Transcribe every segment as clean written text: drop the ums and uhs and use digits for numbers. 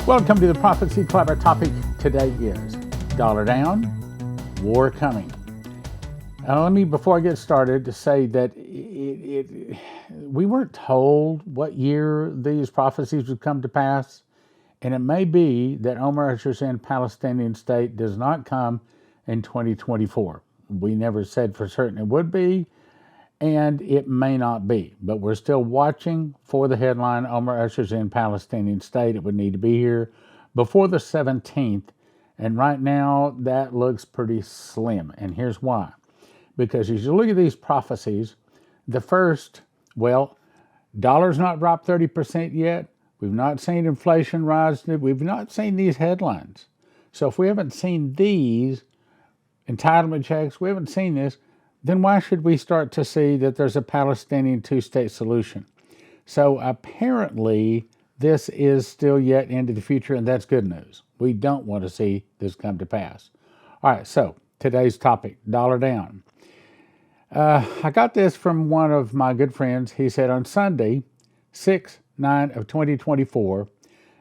Welcome to the Prophecy Club. Our topic today is dollar down, war coming. Now, let me, before I get started, to say that we weren't told what year these prophecies would come to pass, and it may be that Omar Usher's Palestinian state does not come in 2024. We never said for certain it would be, and it may not be, but we're still watching for the headline, Omar Usher's Palestinian state. It would need to be here before the 17th, and right now that looks pretty slim, and here's why. Because as you look at these prophecies, the first, dollar's not dropped 30% yet. We've not seen inflation rise. We've not seen these headlines. So if we haven't seen these entitlement checks, we haven't seen this, then why should we start to see that there's a Palestinian two-state solution? So apparently this is still yet into the future, and that's good news. We don't want to see this come to pass. All right, so today's topic, dollar down. I got this from one of my good friends. He said on Sunday, 6/9 of 2024,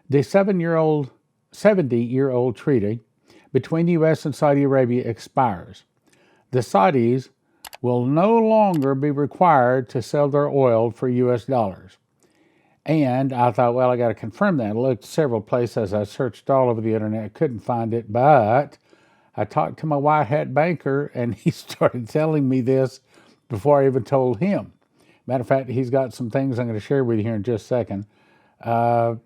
the 70-year-old treaty between the US and Saudi Arabia expires. The Saudis will no longer be required to sell their oil for US dollars. And I thought, I got to confirm that. I looked several places. I searched all over the internet, couldn't find it, but I talked to my white hat banker, and he started telling me this before I even told him. Matter of fact, he's got some things I'm going to share with you here in just a second. It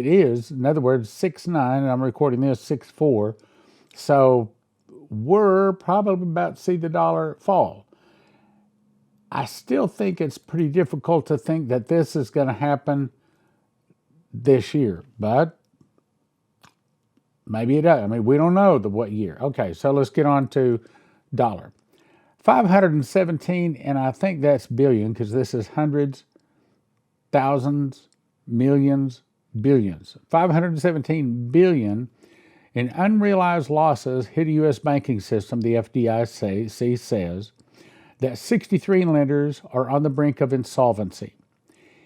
is, in other words, 6/9, and I'm recording this 6/4. So we're probably about to see the dollar fall. I still think it's pretty difficult to think that this is going to happen this year, but maybe it does. I mean, we don't know what year. Okay, so let's get on to dollar. 517, and I think that's billion, because this is hundreds, thousands, millions, billions. 517 billion in unrealized losses hit a U.S. banking system. The FDIC says that 63 lenders are on the brink of insolvency.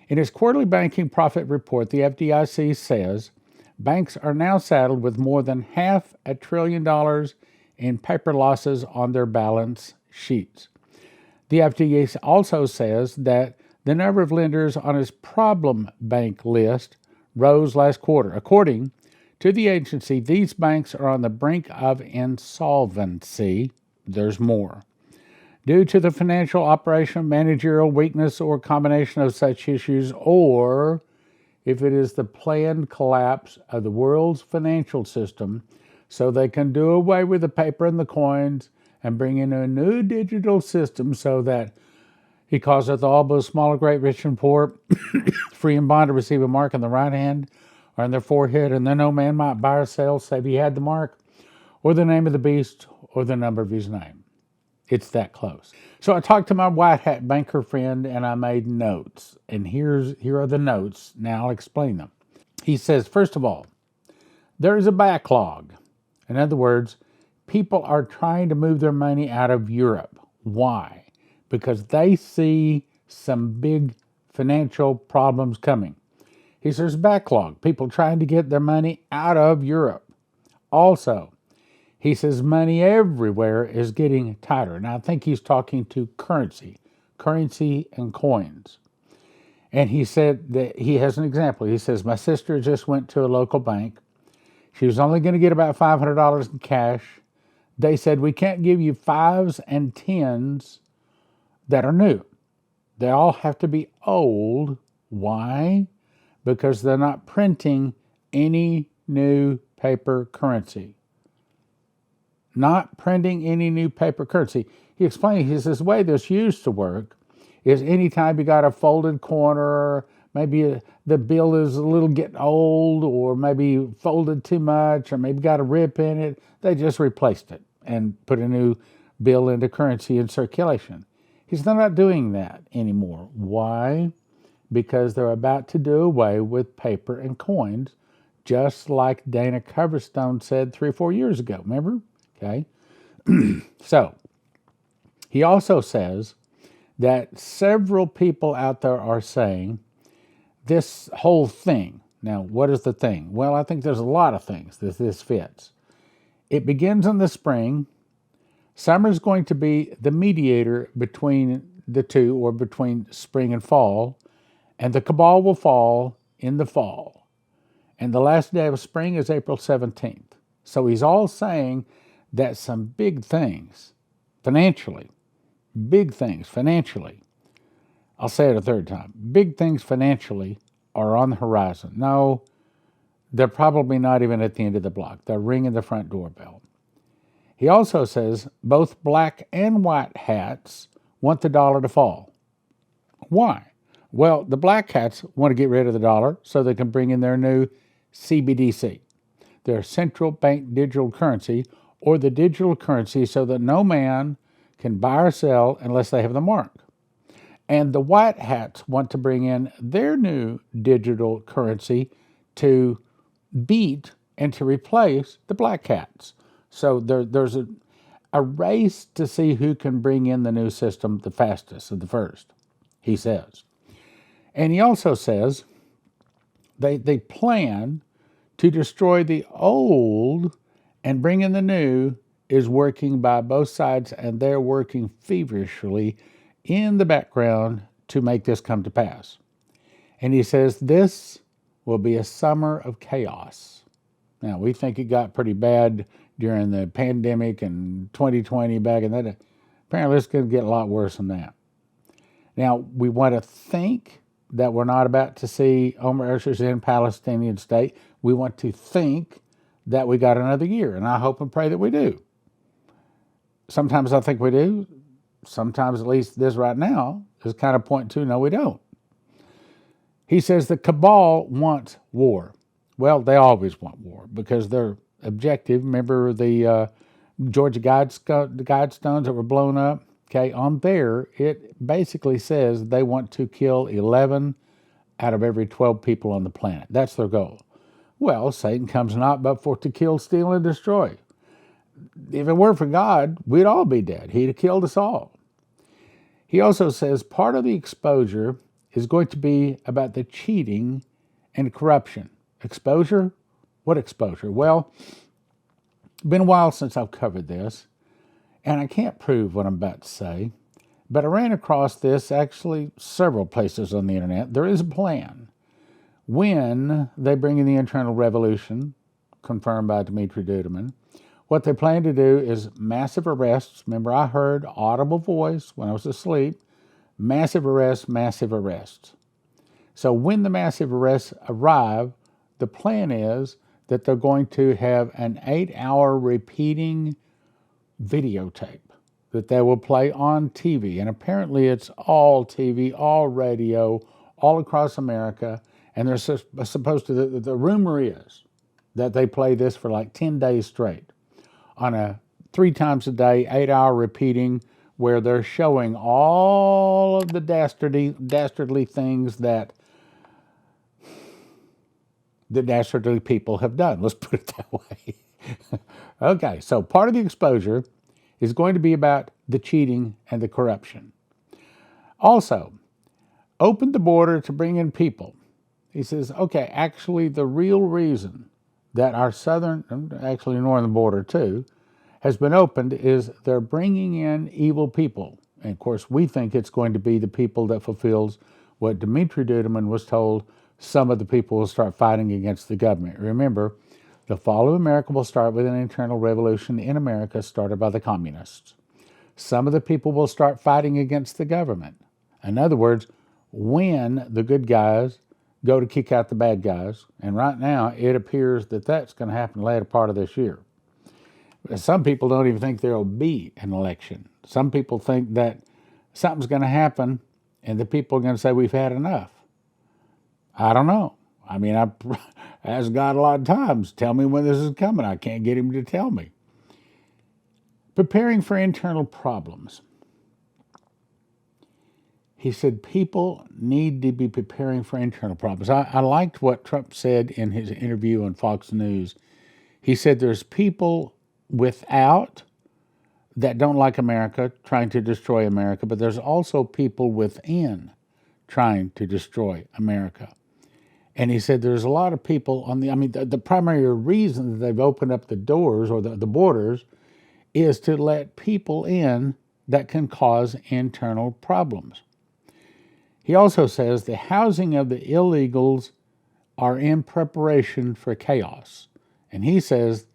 In its quarterly banking profit report, the FDIC says banks are now saddled with more than $500 billion in paper losses on their balance sheets. The FDIC also says that the number of lenders on its problem bank list rose last quarter. According to the agency, these banks are on the brink of insolvency. There's more. Due to the financial, operational, managerial weakness, or combination of such issues, or if it is the planned collapse of the world's financial system so they can do away with the paper and the coins and bring in a new digital system so that he calls it the all both small or great, rich and poor, free and bond to receive a mark on the right hand or on their forehead, and then no man might buy or sell save he had the mark, or the name of the beast, or the number of his name. It's that close. So I talked to my white hat banker friend, and I made notes. And here are the notes. Now I'll explain them. He says, first of all, there's a backlog. In other words, people are trying to move their money out of Europe. Why? Because they see some big financial problems coming. He says backlog, people trying to get their money out of Europe. Also, he says money everywhere is getting tighter. Now, I think he's talking to currency and coins. And he said that he has an example. He says, my sister just went to a local bank. She was only going to get about $500 in cash. They said, we can't give you 5s and 10s that are new. They all have to be old. Why? Because they're not printing any new paper currency. Not printing any new paper currency. He explained, he says, the way this used to work is anytime you got a folded corner, maybe the bill is a little getting old, or maybe folded too much, or maybe got a rip in it, they just replaced it and put a new bill into currency in circulation. He said, they're not doing that anymore. Why? Because they're about to do away with paper and coins, just like Dana Coverstone said 3 or 4 years ago. Remember? Okay. So, he also says that several people out there are saying this whole thing Now, what is the thing? Well, I think there's a lot of things that this fits. It begins in the spring. Summer is going to be the mediator between the two, or between spring and fall, and the cabal will fall in the fall. And the last day of spring is April 17th. So he's all saying that some big things financially, I'll say it a third time, big things financially are on the horizon. No, they're probably not even at the end of the block. They're ringing the front doorbell. He also says both black and white hats want the dollar to fall. Why? Well, the black hats want to get rid of the dollar so they can bring in their new CBDC, their central bank digital currency, or the digital currency so that no man can buy or sell unless they have the mark. And the white hats want to bring in their new digital currency to beat and to replace the black hats. So there's a race to see who can bring in the new system the fastest and the first, he says. And he also says they plan to destroy the old and bring in the new is working by both sides, and they're working feverishly in the background to make this come to pass. And he says this will be a summer of chaos. Now, we think it got pretty bad during the pandemic and 2020 back in that. Apparently, it's going to get a lot worse than that. Now, we want to think that we're not about to see Omar Asher's in Palestinian state. We want to think that we got another year, and I hope and pray that we do. Sometimes I think we do. Sometimes, at least this right now, is kind of point to no, we don't. He says the cabal wants war. Well, they always want war because their objective, remember the Georgia Guidestones that were blown up? Okay, on there, it basically says they want to kill 11 out of every 12 people on the planet. That's their goal. Well, Satan comes not but for to kill, steal, and destroy. If it weren't for God, we'd all be dead. He'd have killed us all. He also says part of the exposure is going to be about the cheating and corruption. Exposure? What exposure? Well, it's been a while since I've covered this, and I can't prove what I'm about to say, but I ran across this actually several places on the internet. There is a plan. When they bring in the internal revolution, confirmed by Dmitry Duduman, what they plan to do is massive arrests. Remember, I heard audible voice when I was asleep. Massive arrests, massive arrests. So when the massive arrests arrive, the plan is that they're going to have an 8-hour repeating videotape that they will play on TV. And apparently it's all TV, all radio, all across America. And they're supposed to, the rumor is that they play this for like 10 days straight on a 3 times a day, 8-hour repeating, where they're showing all of the dastardly things that the dastardly people have done. Let's put it that way. Okay, so part of the exposure is going to be about the cheating and the corruption. Also, open the border to bring in people. He says, okay, actually the real reason that our southern, actually northern border too, has been opened is they're bringing in evil people. And of course, we think it's going to be the people that fulfills what Dmitry Duduman was told some of the people will start fighting against the government. Remember, the fall of America will start with an internal revolution in America started by the communists. Some of the people will start fighting against the government. In other words, when the good guys go to kick out the bad guys, and right now it appears that that's going to happen later part of this year. Some people don't even think there will be an election. Some people think that something's going to happen and the people are going to say, we've had enough. I don't know. I mean, I asked God a lot of times, tell me when this is coming. I can't get him to tell me. Preparing for internal problems. He said people need to be preparing for internal problems. I liked what Trump said in his interview on Fox News. He said there's people without that don't like America, trying to destroy America, but there's also people within trying to destroy America. And he said there's a lot of people on the primary reason that they've opened up the doors or the borders is to let people in that can cause internal problems. He also says the housing of the illegals are in preparation for chaos. And he says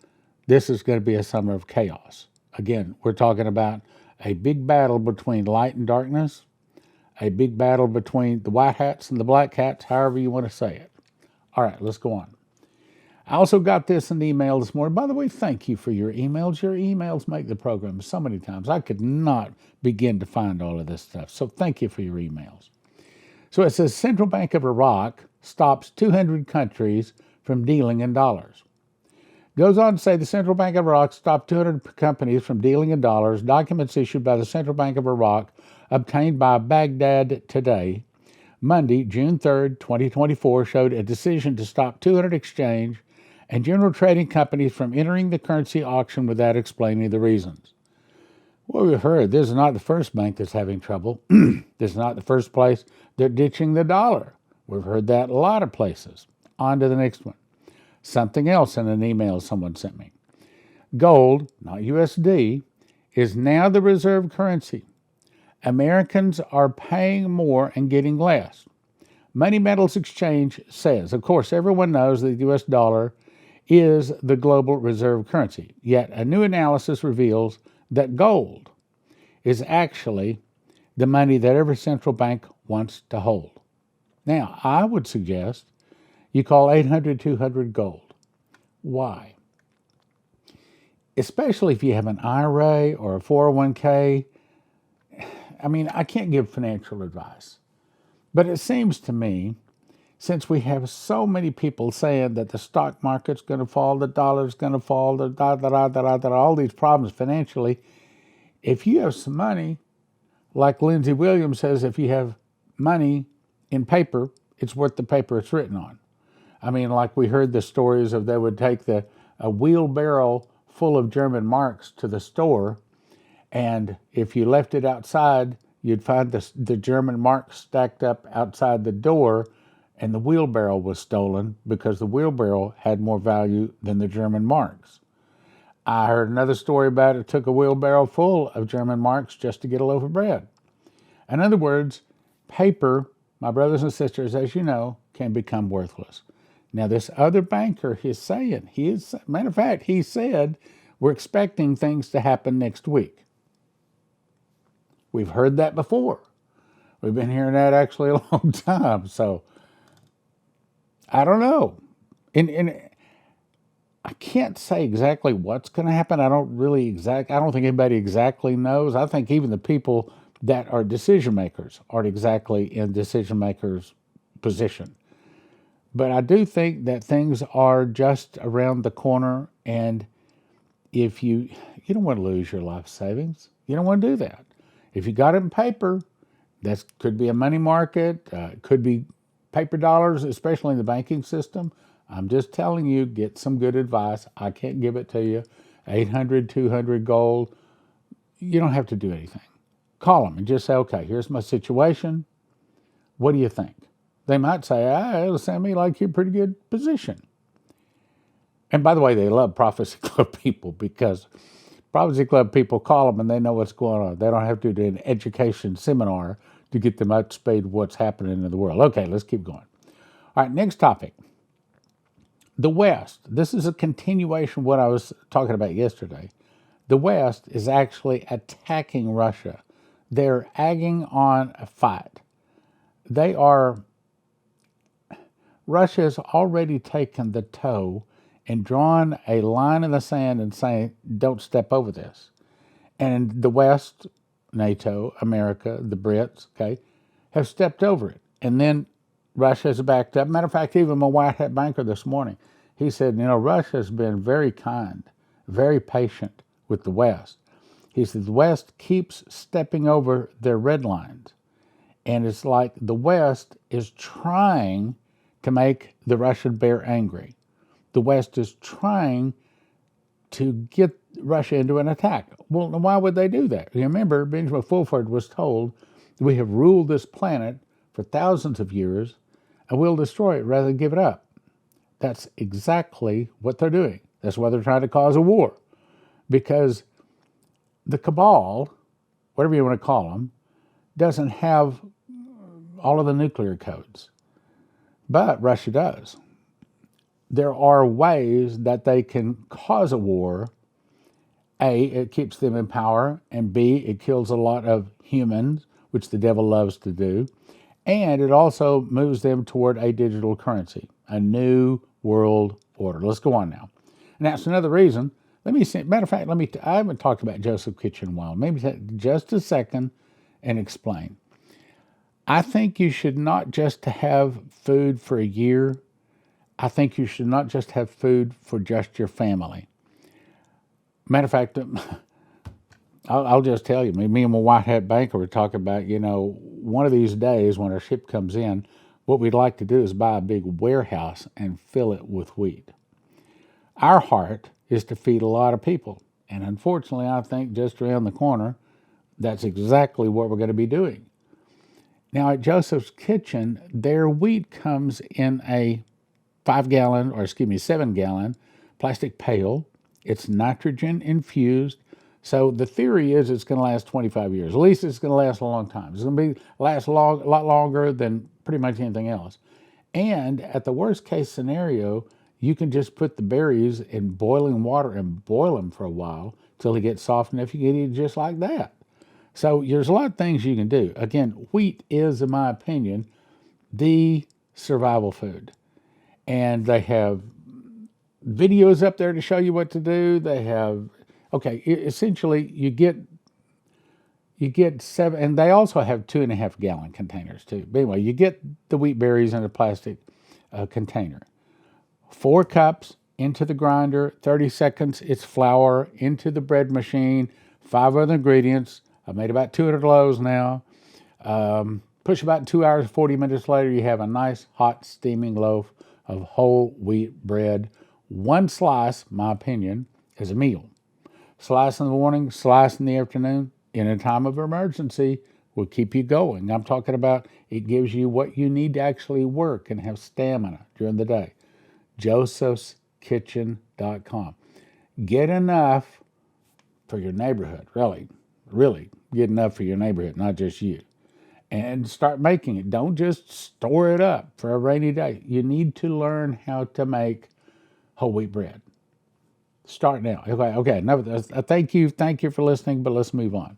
this is going to be a summer of chaos. Again, we're talking about a big battle between light and darkness, a big battle between the white hats and the black hats, however you want to say it. All right, let's go on. I also got this in the email this morning. By the way, thank you for your emails. Your emails make the program so many times. I could not begin to find all of this stuff. So thank you for your emails. So it says Central Bank of Iraq stops 200 countries from dealing in dollars. Goes on to say the Central Bank of Iraq stopped 200 companies from dealing in dollars. Documents issued by the Central Bank of Iraq obtained by Baghdad Today, Monday, June 3rd, 2024, showed a decision to stop 200 exchange and general trading companies from entering the currency auction without explaining the reasons. Well, we've heard this is not the first bank that's having trouble. This is not the first place they're ditching the dollar. We've heard that a lot of places. On to the next one. Something else in an email someone sent me. Gold, not USD, is now the reserve currency. Americans are paying more and getting less. Money Metals Exchange says, of course, everyone knows that the US dollar is the global reserve currency. Yet a new analysis reveals that gold is actually the money that every central bank wants to hold. Now, I would suggest you call 800-200 gold. Why? Especially if you have an IRA or a 401k. I can't give financial advice, but it seems to me, since we have so many people saying that the stock market's going to fall, the dollar's going to fall, all these problems financially, if you have some money, like Lindsey Williams says, if you have money in paper, it's worth the paper it's written on. Like we heard the stories of they would take a wheelbarrow full of German marks to the store, and if you left it outside, you'd find the German marks stacked up outside the door, and the wheelbarrow was stolen because the wheelbarrow had more value than the German marks. I heard another story about it took a wheelbarrow full of German marks just to get a loaf of bread. In other words, paper, my brothers and sisters, as you know, can become worthless. Now, this other banker is saying, matter of fact, he said, we're expecting things to happen next week. We've heard that before. We've been hearing that actually a long time. So, I don't know. And I can't say exactly what's going to happen. I don't think anybody exactly knows. I think even the people that are decision makers aren't exactly in decision makers' position. But I do think that things are just around the corner, and if you don't want to lose your life savings, you don't want to do that. If you got it in paper, that could be a money market, could be paper dollars, especially in the banking system. I'm just telling you, get some good advice. I can't give it to you. 800-200 gold. You don't have to do anything. Call them and just say, okay, here's my situation. What do you think? They might say, it'll sound me like you're in a pretty good position. And by the way, they love Prophecy Club people because Prophecy Club people call them and they know what's going on. They don't have to do an education seminar to get them up to speed what's happening in the world. Okay, let's keep going. All right, next topic. The West. This is a continuation of what I was talking about yesterday. The West is actually attacking Russia. They're egging on a fight. Russia has already taken the toe and drawn a line in the sand and saying, don't step over this. And the West, NATO, America, the Brits, have stepped over it. And then Russia has backed up. Matter of fact, even my White Hat banker this morning, he said, Russia has been very kind, very patient with the West. He said, the West keeps stepping over their red lines. And it's like the West is trying to make the Russian bear angry. The West is trying to get Russia into an attack. Well, why would they do that? Remember, Benjamin Fulford was told, we have ruled this planet for thousands of years and we'll destroy it rather than give it up. That's exactly what they're doing. That's why they're trying to cause a war. Because the cabal, whatever you want to call them, doesn't have all of the nuclear codes. But Russia does. There are ways that they can cause a war. A, it keeps them in power, and B, it kills a lot of humans, which the devil loves to do, and it also moves them toward a digital currency, a new world order. Let's go on now. And that's another reason. Matter of fact, I haven't talked about Joseph Kitchen in a while. Maybe take just a second and explain. I think you should not just have food for a year. I think you should not just have food for just your family. Matter of fact, I'll just tell you, me and my white hat banker were talking about, one of these days when our ship comes in, what we'd like to do is buy a big warehouse and fill it with wheat. Our heart is to feed a lot of people. And unfortunately, I think just around the corner, that's exactly what we're going to be doing. Now at Joseph's Kitchen, their wheat comes in a 7-gallon plastic pail. It's nitrogen infused. So the theory is it's going to last 25 years. At least it's going to last a long time. It's going to last a lot longer than pretty much anything else. And at the worst case scenario, you can just put the berries in boiling water and boil them for a while till they get soft enough you can eat it just like that. So there's a lot of things you can do. Again, wheat is, in my opinion, the survival food. And they have videos up there to show you what to do. They have, essentially you get 7, and they also have 2.5-gallon containers too. But anyway, you get the wheat berries in a plastic container. 4 cups into the grinder, 30 seconds, it's flour into the bread machine, 5 other ingredients. I've made about 200 loaves now. Push about 2 hours, 40 minutes later, you have a nice, hot, steaming loaf of whole wheat bread. 1 slice, my opinion, is a meal. Slice in the morning, slice in the afternoon. In a time of emergency, will keep you going. I'm talking about it gives you what you need to actually work and have stamina during the day. josephskitchen.com. Get enough for your neighborhood, really get enough for your neighborhood, not just you. And start making it. Don't just store it up for a rainy day. You need to learn how to make whole wheat bread. Start now. Okay. Thank you for listening, but let's move on.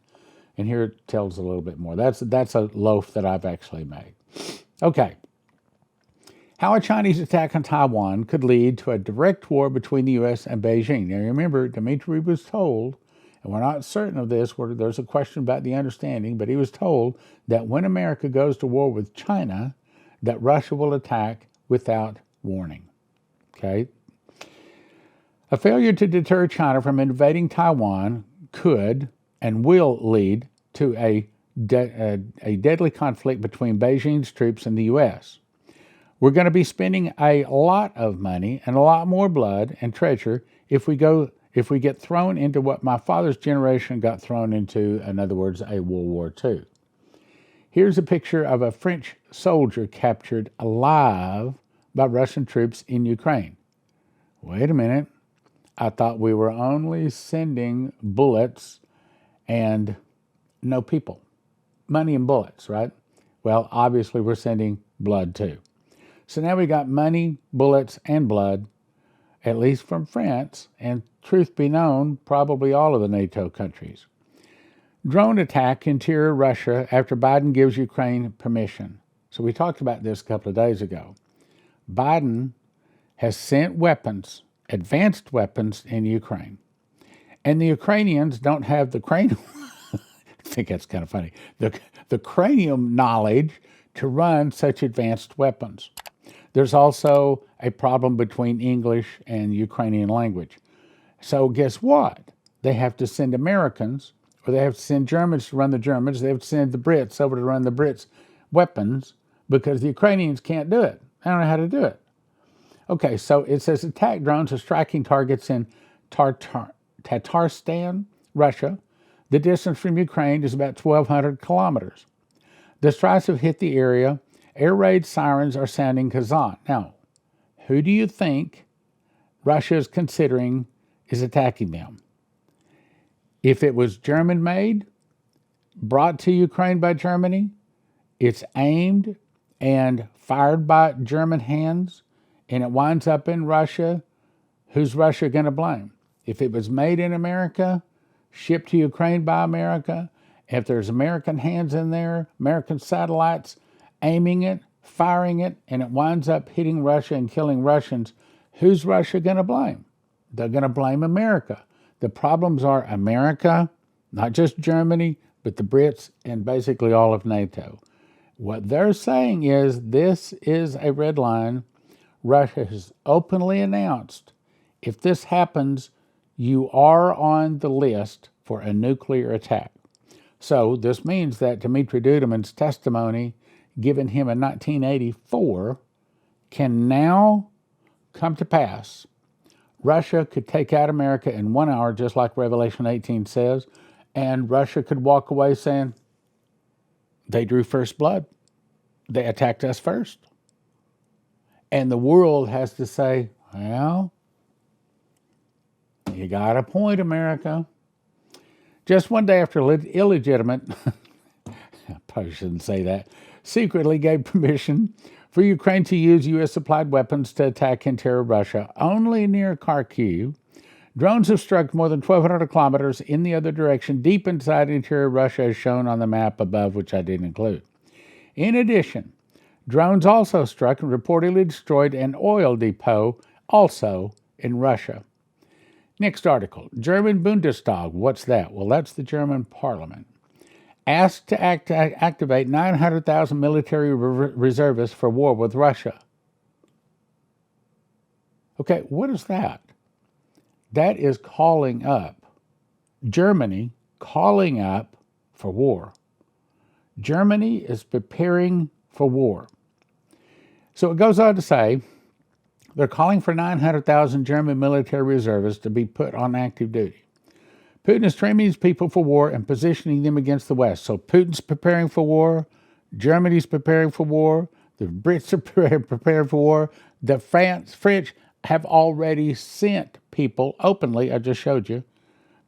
And here it tells a little bit more. That's a loaf that I've actually made. Okay. How a Chinese attack on Taiwan could lead to a direct war between the US and Beijing. Now remember, Dmitry was told, and we're not certain of this, there's a question about the understanding, but he was told that when America goes to war with China, that Russia will attack without warning. Okay? A failure to deter China from invading Taiwan could and will lead to a deadly conflict between Beijing's troops and the U.S. We're going to be spending a lot of money and a lot more blood and treasure if we get thrown into what my father's generation got thrown into, in other words, a World War II. Here's a picture of a French soldier captured alive by Russian troops in Ukraine. Wait a minute. I thought we were only sending bullets and no people. Money and bullets, right? Well, obviously we're sending blood too. So now we got money, bullets, and blood, at least from France, and truth be known, probably all of the NATO countries. Drone attack interior Russia after Biden gives Ukraine permission. So we talked about this a couple of days ago. Biden has sent weapons, advanced weapons, in Ukraine. And the Ukrainians don't have the cranium, I think that's kind of funny, the cranium knowledge to run such advanced weapons. There's also a problem between English and Ukrainian language. So guess what? They have to send Americans, or they have to send Germans to run the Germans. They have to send the Brits over to run the Brits' weapons because the Ukrainians can't do it. They don't know how to do it. Okay, so it says attack drones are striking targets in Tatarstan, Russia. The distance from Ukraine is about 1,200 kilometers. The strikes have hit the area Air raid sirens are sounding Kazan. Now, who do you think Russia is considering is attacking them? If it was German-made, brought to Ukraine by Germany, it's aimed and fired by German hands, and it winds up in Russia, who's Russia going to blame? If it was made in America, shipped to Ukraine by America, if there's American hands in there, American satellites aiming it, firing it, and it winds up hitting Russia and killing Russians, who's Russia going to blame? They're going to blame America. The problems are America, not just Germany, but the Brits and basically all of NATO. What they're saying is this is a red line. Russia has openly announced if this happens, you are on the list for a nuclear attack. So this means that Dmitry Duduman's testimony given him in 1984 can now come to pass. Russia could take out America in 1 hour, just like Revelation 18 says, and Russia could walk away saying, they drew first blood. They attacked us first. And the world has to say, well, you got a point, America. Just one day after illegitimate, I probably shouldn't say that, secretly gave permission for Ukraine to use U.S.-supplied weapons to attack interior Russia, only near Kharkiv, drones have struck more than 1,200 kilometers in the other direction, deep inside interior Russia, as shown on the map above, which I didn't include. In addition, drones also struck and reportedly destroyed an oil depot, also in Russia. Next article, German Bundestag. What's that? Well, that's the German parliament. Asked to activate 900,000 military reservists for war with Russia. Okay, what is that? That is calling up Germany, calling up for war. Germany is preparing for war. So it goes on to say, they're calling for 900,000 German military reservists to be put on active duty. Putin is training these people for war and positioning them against the West. So Putin's preparing for war, Germany's preparing for war, the Brits are preparing for war, the French have already sent people openly, I just showed you,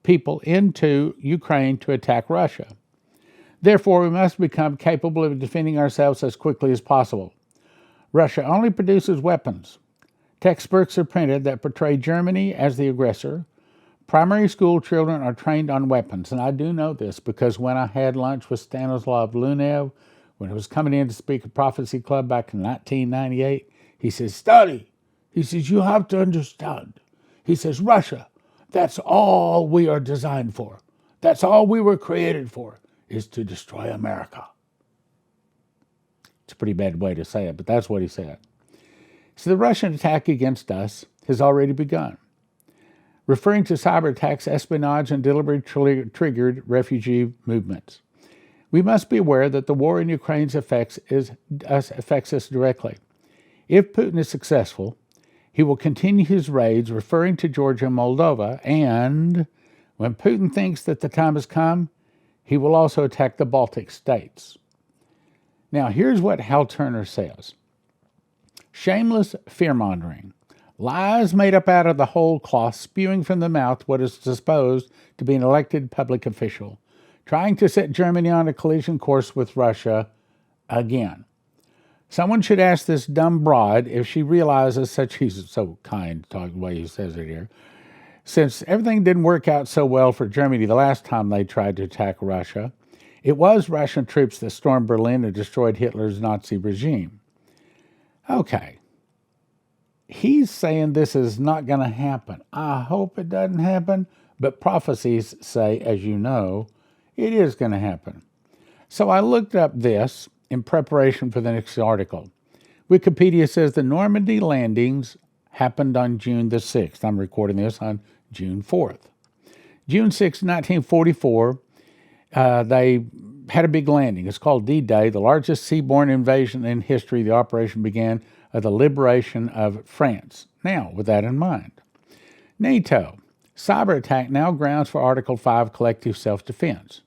people into Ukraine to attack Russia. Therefore, we must become capable of defending ourselves as quickly as possible. Russia only produces weapons. Textbooks are printed that portray Germany as the aggressor. Primary school children are trained on weapons, and I do know this because when I had lunch with Stanislav Lunev, when he was coming in to speak at Prophecy Club back in 1998, he says, study. He says, you have to understand. He says, Russia, that's all we are designed for. That's all we were created for, is to destroy America. It's a pretty bad way to say it, but that's what he said. So the Russian attack against us has already begun. Referring to cyber attacks, espionage, and deliberately triggered refugee movements. We must be aware that the war in Ukraine affects us directly. If Putin is successful, he will continue his raids, referring to Georgia and Moldova, and when Putin thinks that the time has come, he will also attack the Baltic states. Now, here's what Hal Turner says. Shameless fear-mongering. Lies made up out of the whole cloth, spewing from the mouth what is supposed to be an elected public official, trying to set Germany on a collision course with Russia again. Someone should ask this dumb broad if she realizes he's so kind to talk the way he says it here, since everything didn't work out so well for Germany the last time they tried to attack Russia. It was Russian troops that stormed Berlin and destroyed Hitler's Nazi regime. Okay. He's saying this is not going to happen. I hope it doesn't happen, but prophecies say, as you know, it is going to happen. So I looked up this in preparation for the next article. Wikipedia says the Normandy landings happened on June the 6th. I'm recording this on June 4th. June 6, 1944, they had a big landing. It's called D-Day, the largest seaborne invasion in history. The operation began of the liberation of France. Now, with that in mind, NATO, cyber attack now grounds for Article 5 collective self-defense.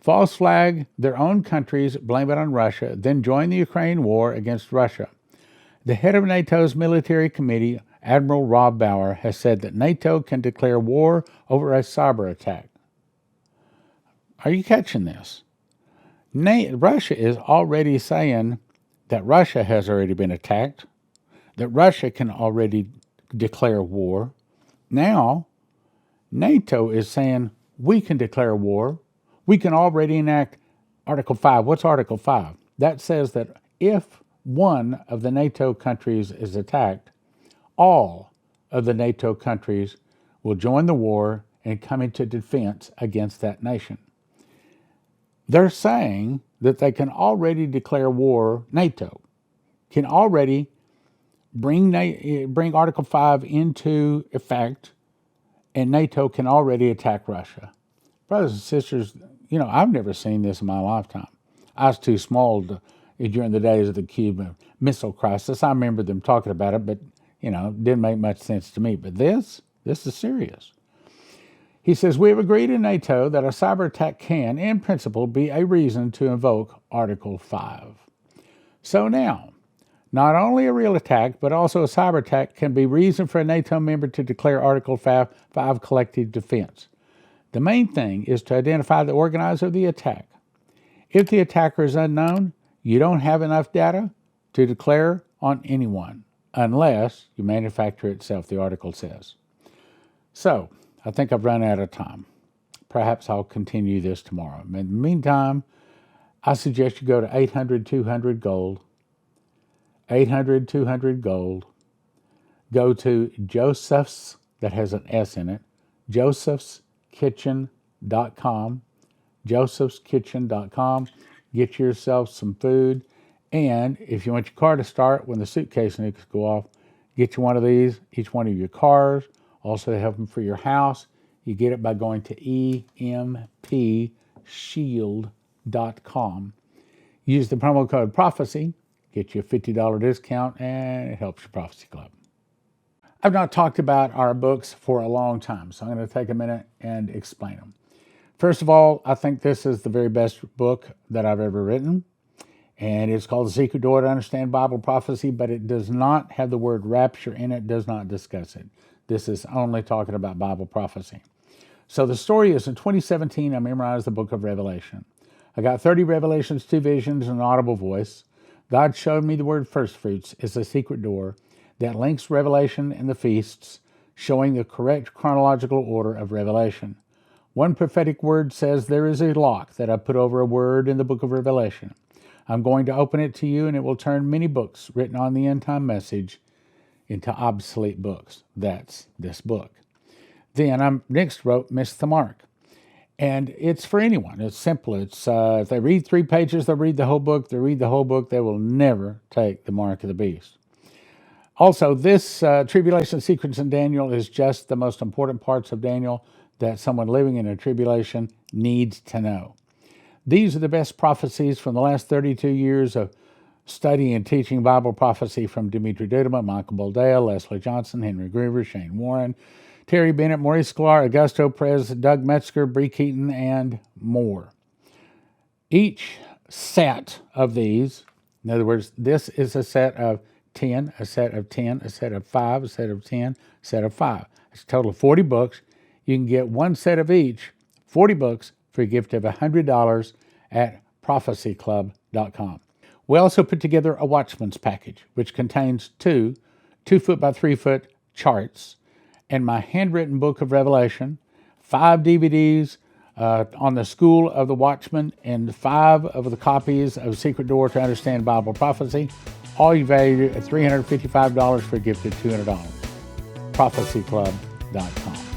false flag their own countries, blame it on Russia, then join the Ukraine war against Russia. The head of NATO's military committee, Admiral Rob Bauer, has said that NATO can declare war over a cyber attack. Are you catching this? Russia is already saying that Russia has already been attacked, that Russia can already declare war. Now, NATO is saying we can declare war. We can already enact Article 5. What's Article 5? That says that if one of the NATO countries is attacked, all of the NATO countries will join the war and come into defense against that nation. They're saying that they can already declare war. NATO can already bring Article 5 into effect, and NATO can already attack Russia. Brothers and sisters, I've never seen this in my lifetime. I was too small during the days of the Cuban Missile Crisis. I remember them talking about it, but, it didn't make much sense to me. But this is serious. He says, we have agreed in NATO that a cyber attack can, in principle, be a reason to invoke Article 5. So now, not only a real attack, but also a cyber attack can be reason for a NATO member to declare Article 5 collective defense. The main thing is to identify the organizer of the attack. If the attacker is unknown, you don't have enough data to declare on anyone, unless you manufacture it yourself, the article says. So, I think I've run out of time. Perhaps I'll continue this tomorrow. In the meantime, I suggest you go to 800-200-GOLD. 800-200-GOLD. Go to Joseph's, that has an S in it, josephskitchen.com. josephskitchen.com. Get yourself some food. And if you want your car to start when the suitcase nukes go off, get you one of these, each one of your cars. Also have them for your house. You get it by going to EMPShield.com. Use the promo code PROPHECY, get you a $50 discount, and it helps your Prophecy Club. I've not talked about our books for a long time, so I'm going to take a minute and explain them. First of all, I think this is the very best book that I've ever written, and it's called The Secret Door to Understand Bible Prophecy, but it does not have the word rapture in it, does not discuss it. This is only talking about Bible prophecy. So the story is in 2017, I memorized the book of Revelation. I got 30 revelations, 2 visions, and an audible voice. God showed me the word first fruits is a secret door that links Revelation and the feasts, showing the correct chronological order of Revelation. One prophetic word says there is a lock that I put over a word in the book of Revelation. I'm going to open it to you, and it will turn many books written on the end time message into obsolete books. That's this book. Then I next wrote Miss the Mark. And it's for anyone. It's simple. It's if they read 3 pages, they'll read the whole book. They read the whole book, they will never take the mark of the beast. Also, this Tribulation Secrets in Daniel is just the most important parts of Daniel that someone living in a tribulation needs to know. These are the best prophecies from the last 32 years of studying and teaching Bible prophecy from Dimitri Duduman, Michael Boldea, Leslie Johnson, Henry Groover, Shane Warren, Terry Bennett, Maurice Sklar, Augusto Perez, Doug Metzger, Bree Keaton, and more. Each set of these, in other words, this is a set of 10, a set of 10, a set of 5, a set of 10, a set of 5. It's a total of 40 books. You can get one set of each, 40 books, for a gift of $100 at prophecyclub.com. We also put together a Watchman's package, which contains 2 2-foot by 3-foot charts and my handwritten book of Revelation, 5 DVDs on the School of the Watchman, and 5 of the copies of Secret Door to Understand Bible Prophecy, all valued at $355 for a gift of $200. prophecyclub.com.